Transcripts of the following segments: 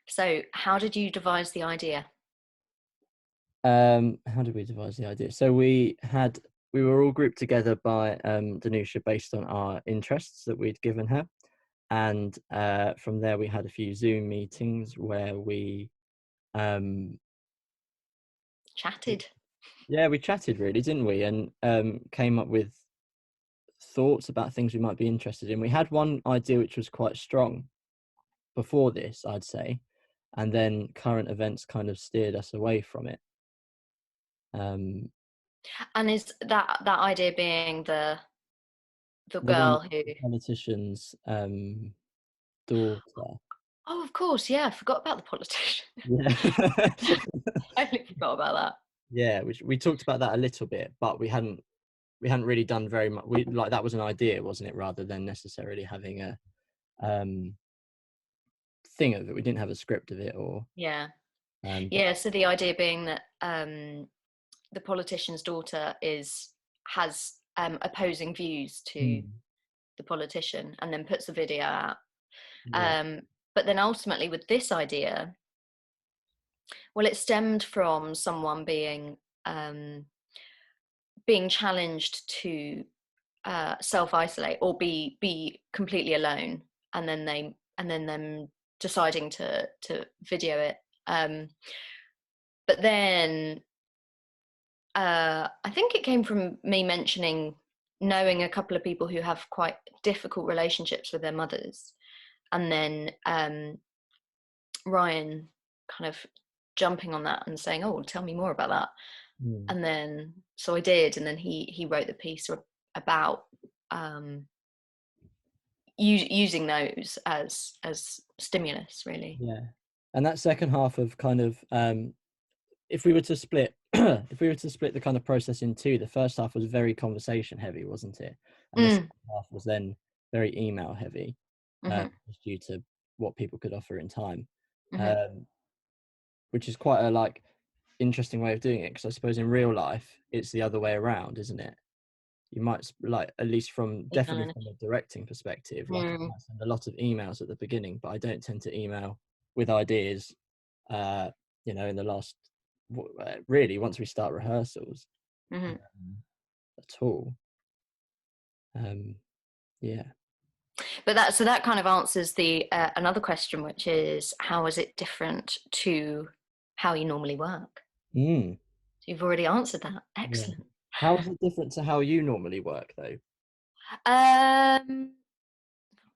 So how did you devise the idea? How did we devise the idea? So we were all grouped together by Danusha based on our interests that we'd given her, and from there we had a few Zoom meetings where we Chatted. we chatted really, didn't we? And came up with thoughts about things we might be interested in. We had one idea which was quite strong before this, I'd say, and then current events kind of steered us away from it. And is that idea being the The girl one, who? the politician's daughter. Oh, of course, yeah. I forgot about the politician. Yeah. Totally forgot about that. Yeah, which we talked about that a little bit, but we hadn't really done very much. We like that was an idea, wasn't it, rather than necessarily having a thing of it. We didn't have a script of it or Yeah. but Yeah, so the idea being that the politician's daughter has opposing views to the politician, and then puts a video out. yeah. But then ultimately with this idea, well, it stemmed from someone being challenged to self-isolate or be completely alone, and then them deciding to video it. But then I think it came from me mentioning knowing a couple of people who have quite difficult relationships with their mothers, and then Ryan kind of jumping on that and saying, "Oh, tell me more about that." And then so I did, and then he wrote the piece about using those as stimulus, really. Yeah. And that second half of kind of if we were to split the kind of process in two, the first half was very conversation heavy, wasn't it? And the second half was then very email heavy, just due to what people could offer in time, which is quite a like interesting way of doing it, because I suppose in real life it's the other way around, isn't it? You might like, at least definitely from a directing perspective, like I might send a lot of emails at the beginning, but I don't tend to email with ideas in the last really once we start rehearsals at all. Yeah. But that kind of answers the another question, which is, how is it different to how you normally work? You've already answered that. Excellent. Yeah. How is it different to how you normally work, though?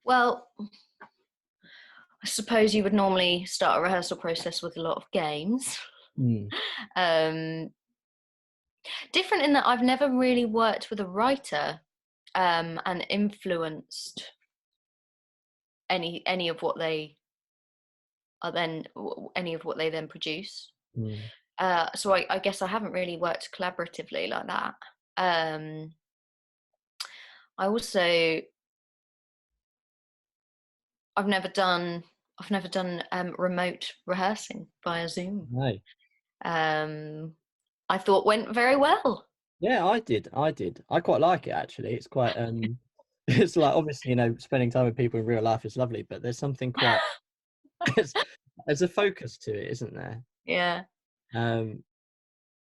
Well, I suppose you would normally start a rehearsal process with a lot of games. Different in that I've never really worked with a writer and influenced any of what they then produce. So I guess I haven't really worked collaboratively like that. I also I've never done remote rehearsing via Zoom. No. I thought went very well. Yeah, I did. I quite like it, actually. It's quite it's like, obviously, spending time with people in real life is lovely, but there's something quite there's a focus to it, isn't there? Yeah.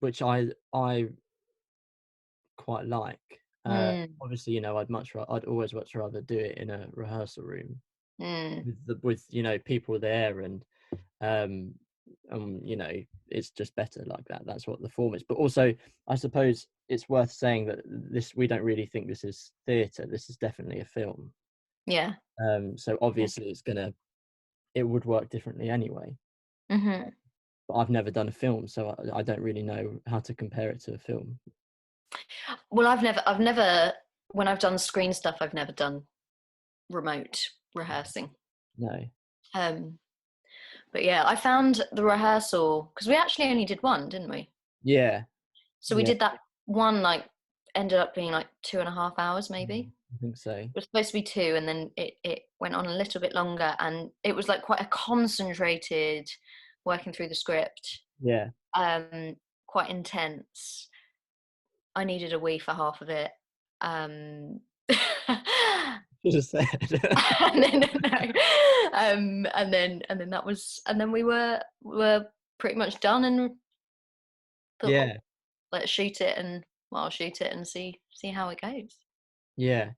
Which I quite like. Obviously, I'd always much rather do it in a rehearsal room with people there, and it's just better like that. That's what the form is. But also, I suppose it's worth saying that we don't really think this is theatre. This is definitely a film. Yeah. So obviously it would work differently anyway. But I've never done a film, so I don't really know how to compare it to a film. Well, I've never, when I've done screen stuff, I've never done remote rehearsing. No. But yeah, I found the rehearsal, because we actually only did one, didn't we? Yeah. So we did that one, ended up being 2.5 hours, maybe. I think so. It was supposed to be 2, and then it went on a little bit longer, and it was quite a concentrated working through the script. Yeah. Quite intense. I needed a wee for half of it. Just said. No. And then that was, and then we were pretty much done, and thought, well, Yeah, let's shoot it, and well, I'll shoot it and see how it goes. yeah.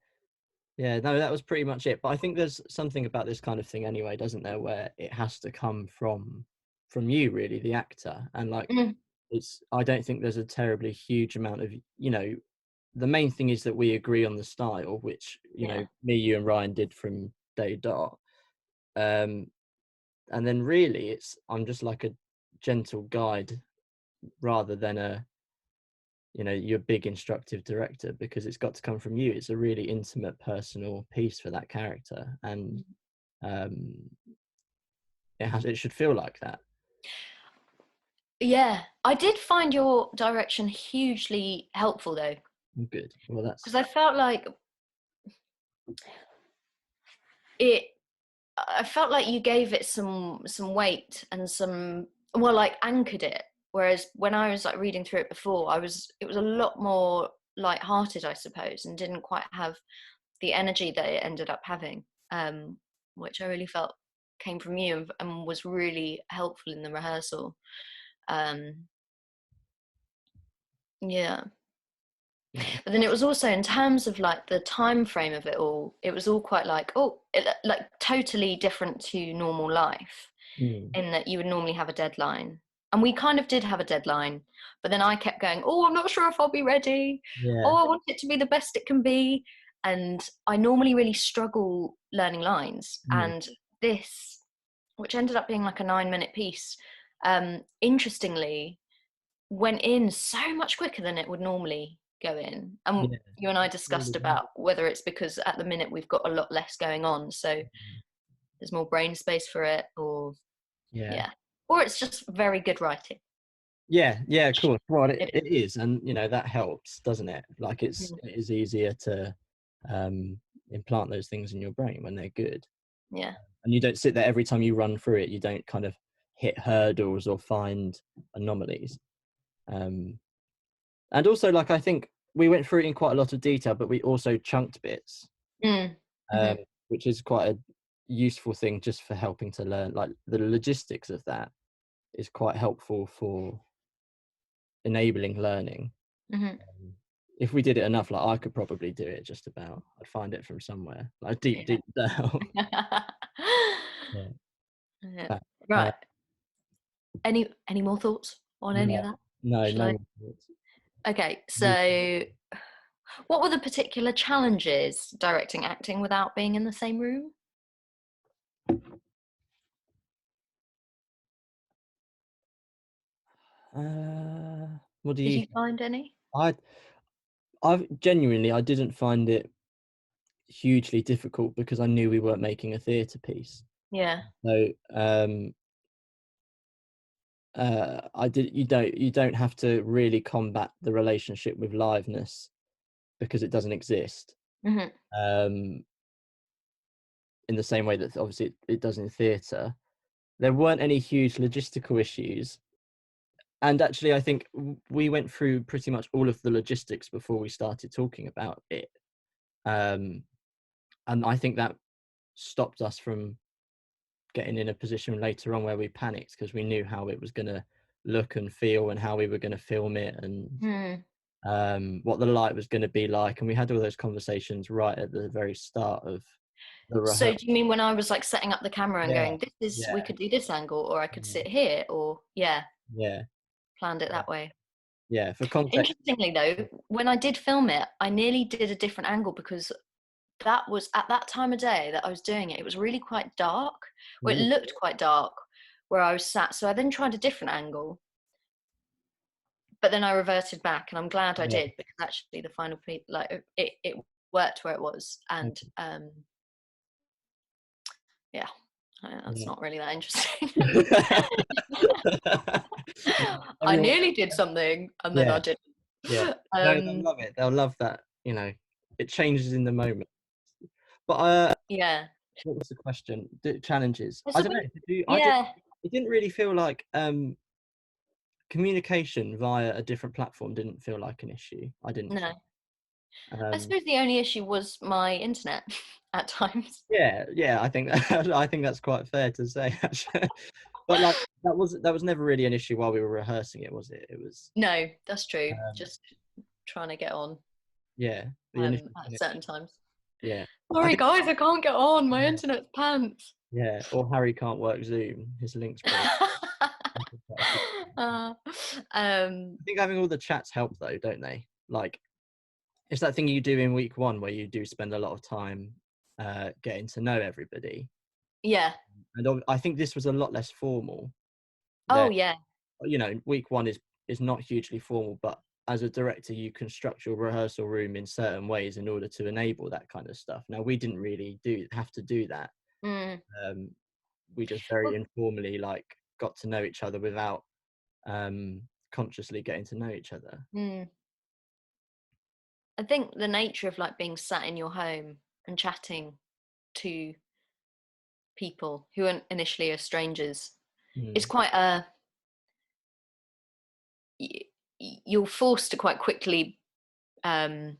Yeah, no, that was pretty much it. But I think there's something about this kind of thing anyway, doesn't there, where it has to come from you, really, the actor. And like, Mm, it's, I don't think there's a terribly huge amount of, the main thing is that we agree on the style, which, yeah. me, you and Ryan did from day dot. Um, and then really I'm just like a gentle guide rather than your big instructive director, because it's got to come from you. It's a really intimate, personal piece for that character, and um it should feel like that. Yeah, I did find your direction hugely helpful though, Good. Well, because that's I felt like it. I felt like you gave it some weight and some, well, like anchored it. Whereas when I was like reading through it before, it was a lot more light-hearted, I suppose, and didn't quite have the energy that it ended up having, which I really felt came from you, and was really helpful in the rehearsal. Um, yeah. yeah. But then it was also in terms of like the time frame of it all, it was all quite like, oh, like totally different to normal life, Mm, in that you would normally have a deadline. And we kind of did have a deadline, but then I kept going, oh, I'm not sure if I'll be ready. yeah. Oh, I want it to be the best it can be. And I normally really struggle learning lines. Mm, And this, which ended up being like a 9-minute piece, interestingly, went in so much quicker than it would normally go in. And yeah. you and I Really discussed good. about whether it's because at the minute we've got a lot less going on, so there's more brain space for it, or Yeah. yeah, or it's just very good writing. Yeah, of course. Well, It it is, and that helps, doesn't it? Like, is. it is easier to um implant those things in your brain when they're good. Yeah. And you don't sit there every time you run through it, you don't kind of hit hurdles or find anomalies. um and also, like, I think we went through it in quite a lot of detail, but we also chunked bits, Mm. um Mm-hmm. which is quite a useful thing just for helping to learn. Like, the logistics of that is quite helpful for enabling learning. Mm-hmm. um, if we did it enough, like, I could probably do it just about. I'd find it from somewhere, like, deep down. Yeah. Yeah. Yeah. Uh, uh, Right. Any more thoughts on any no, of that? no, Should no I? more thoughts. Okay. So, what were the particular challenges directing acting without being in the same room? What do Did you you think? find any? I I've genuinely, I didn't find it hugely difficult because I knew we weren't making a theatre piece. Yeah. So I did. You don't have to really combat the relationship with liveness because it doesn't exist. Mm-hmm. Um, in the same way that obviously it does in theatre. There weren't any huge logistical issues. And actually, I think we went through pretty much all of the logistics before we started talking about it. Um, and I think that stopped us from getting in a position later on where we panicked, because we knew how it was going to look and feel, and how we were going to film it, and Mm. what the light was going to be like. And we had all those conversations right at the very start of the So rehearsal. do you mean when I was like setting up the camera and Yeah, going, this is, we yeah, could do this angle, or I could yeah, sit here, or yeah, yeah, planned it yeah. that way. Yeah, for context. Interestingly though, when I did film it, I nearly did a different angle, because that was at that time of day that I was doing it. It was really quite dark. Well, it Ooh, looked quite dark where I was sat. So I then tried a different angle, but then I reverted back, and I'm glad I yeah, did, because actually the final piece, like it worked where it was, yeah, and yeah, that's yeah. not really that interesting. I Everyone, nearly did something and then yeah, I didn't. yeah. No, they'll Um, love it. They'll love that. It changes in the moment. But yeah. what was the question? Challenges. Has I there don't know. been? I did. Yeah. It didn't really feel like communication via a different platform didn't feel like an issue. I didn't think. No. I Um, suppose the only issue was my internet at times. yeah, I think I think that's quite fair to say, actually. But like that was never really an issue while we were rehearsing it, was it? It was No, that's true. um, Just trying to get on yeah, the initial at certain connection. times. Yeah, I Sorry think guys, I can't get on. My internet's pants. yeah, or Harry can't work Zoom. His link's broke. uh, I think having all the chats help though, don't they? Like it's that thing you do in week one where you do spend a lot of time getting to know everybody. yeah. And I think this was a lot less formal. Oh There, yeah. you know, week one is not hugely formal, but as a director, you construct your rehearsal room in certain ways in order to enable that kind of stuff. Now, we didn't really have to do that. Mm. Um, we just very Well, informally like got to know each other without consciously getting to know each other. mm. I think the nature of like being sat in your home and chatting to people who initially are strangers is Mm. quite a you're forced to quite quickly um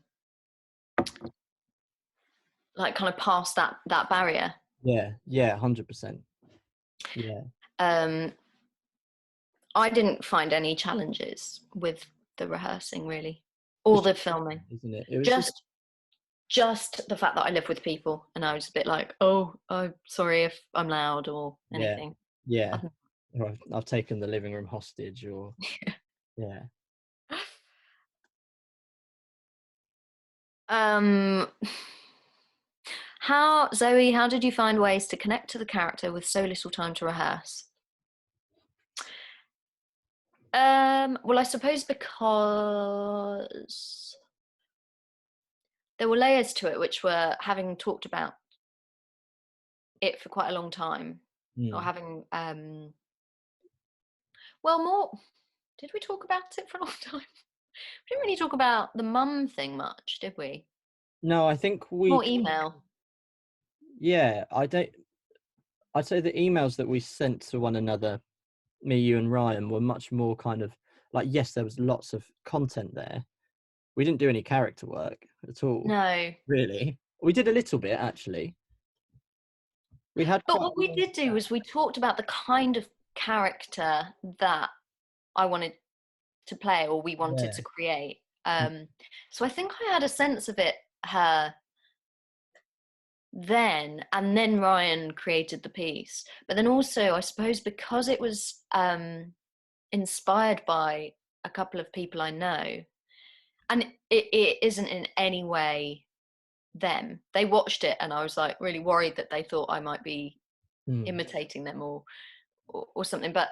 like kind of pass that barrier. Yeah, 100%. Yeah, um I didn't find any challenges with the rehearsing really, or it's the just filming. different, isn't it? It was just Just the fact that I live with people and I was a bit like, oh, I'm sorry if I'm loud or yeah, anything. yeah. I've- Or I've taken the living room hostage, or yeah. um how, Zoe, how did you find ways to connect to the character with so little time to rehearse? Well, I suppose because there were layers to it, which were having talked about it for quite a long time, or Mm. having well, more, did we talk about it for a long time? We didn't really talk about the mum thing much, did we? No, I think we More email. yeah, I'd say the emails that we sent to one another, me, you, and Ryan, were much more kind of like, yes, there was lots of content there. We didn't do any character work at all, No. really. We did a little bit, actually. We had But quite what a we long did do chat. was we talked about the kind of character that I wanted to play or we wanted Yeah. to create. So I think I had a sense of it her then, and then Ryan created the piece. But then also, I suppose because it was inspired by a couple of people I know, and it isn't in any way them. They watched it, and I was like really worried that they thought I might be Mm. imitating them or something. But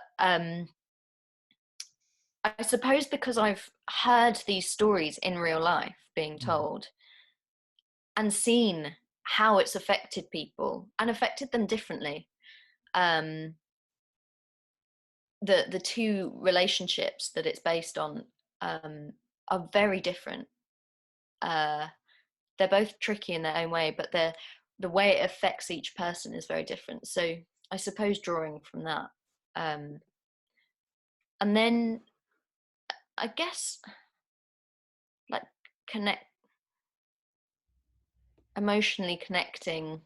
I suppose because I've heard these stories in real life being Mm. told and seen how it's affected people and affected them differently. Um, the two relationships that it's based on are very different. Uh, they're both tricky in their own way, but the way it affects each person is very different. So I suppose drawing from that, um, and then I guess like connect emotionally connecting.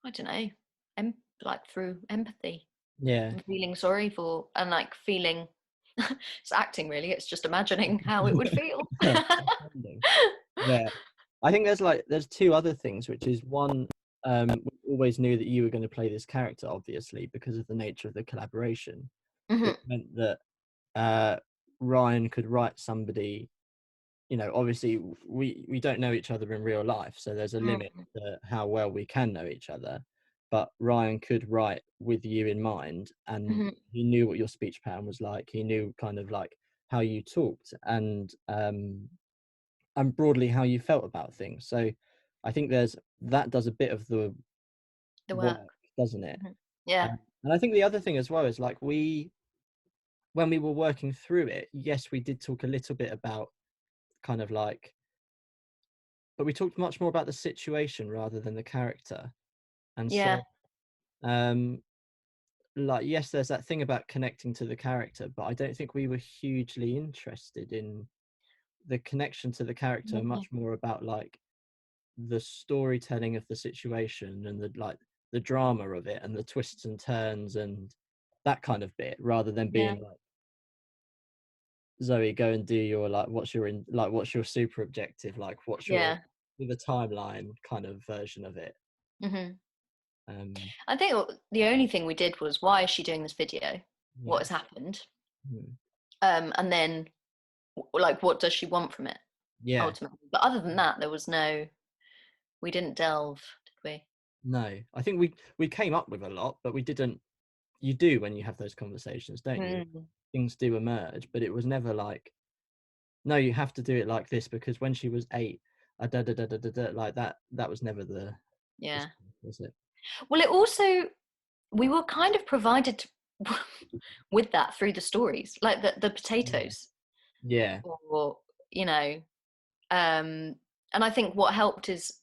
I don't know, like through empathy, Yeah. and feeling sorry for, and like feeling. It's acting really. It's just imagining how it would feel. Understanding. Yeah. I think there's two other things, which is one, we always knew that you were going to play this character, obviously, because of the nature of the collaboration, Hmm. which meant that uh, Ryan could write somebody. You know, obviously, we don't know each other in real life, so there's a limit Mm-hmm. to how well we can know each other. But Ryan could write with you in mind, and Mm-hmm. he knew what your speech pattern was like. He knew kind of like how you talked, and broadly how you felt about things. So I think there's that does a bit of the The work, work. doesn't it? Hmm. Yeah. And I think the other thing as well is like when we were working through it, yes, we did talk a little bit about kind of like, but we talked much more about the situation rather than the character. And so, Yeah. um, like, yes, there's that thing about connecting to the character, but I don't think we were hugely interested in. the connection to the character Mhm. much more about like the storytelling of the situation and the like the drama of it and the twists and turns and that kind of bit, rather than Yeah. being like, Zoe, go and do your like what's your super objective, like what's your Yeah. with a timeline kind of version of it. Hmm. um I think the only thing we did was, why is she doing this video? What yeah. has happened? Mm. And then, like, what does she want from it Yeah. ultimately? But other than that, there was no. We didn't delve, did we? No, I think we came up with a lot, but we didn't. You do when you have those conversations, don't you? Mm. Things do emerge, but it was never like, no, you have to do it like this because when she was 8, da da da da da da, like that. That was never the Yeah. stuff, was it? Well, it also, we were kind of provided with that through the stories, like the Yeah. potatoes, Yeah. or you know, and I think what helped is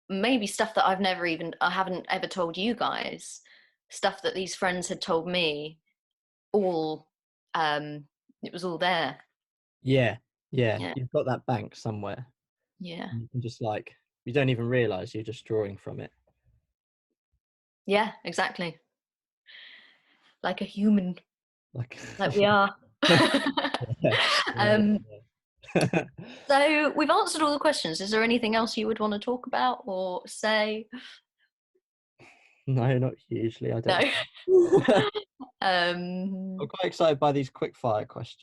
maybe stuff that I haven't ever told you guys, stuff that these friends had told me. All, it was all there. Yeah. Yeah. Yeah. You've got that bank somewhere. Yeah. And you can just like, you don't even realize you're just drawing from it. Yeah. Exactly. Like a human, Like, like we are. yeah, yeah, um, yeah. so we've answered all the questions. Is there anything else you would want to talk about or say? No, not hugely. I No. don't think. I'm um, quite excited by these quick fire questions.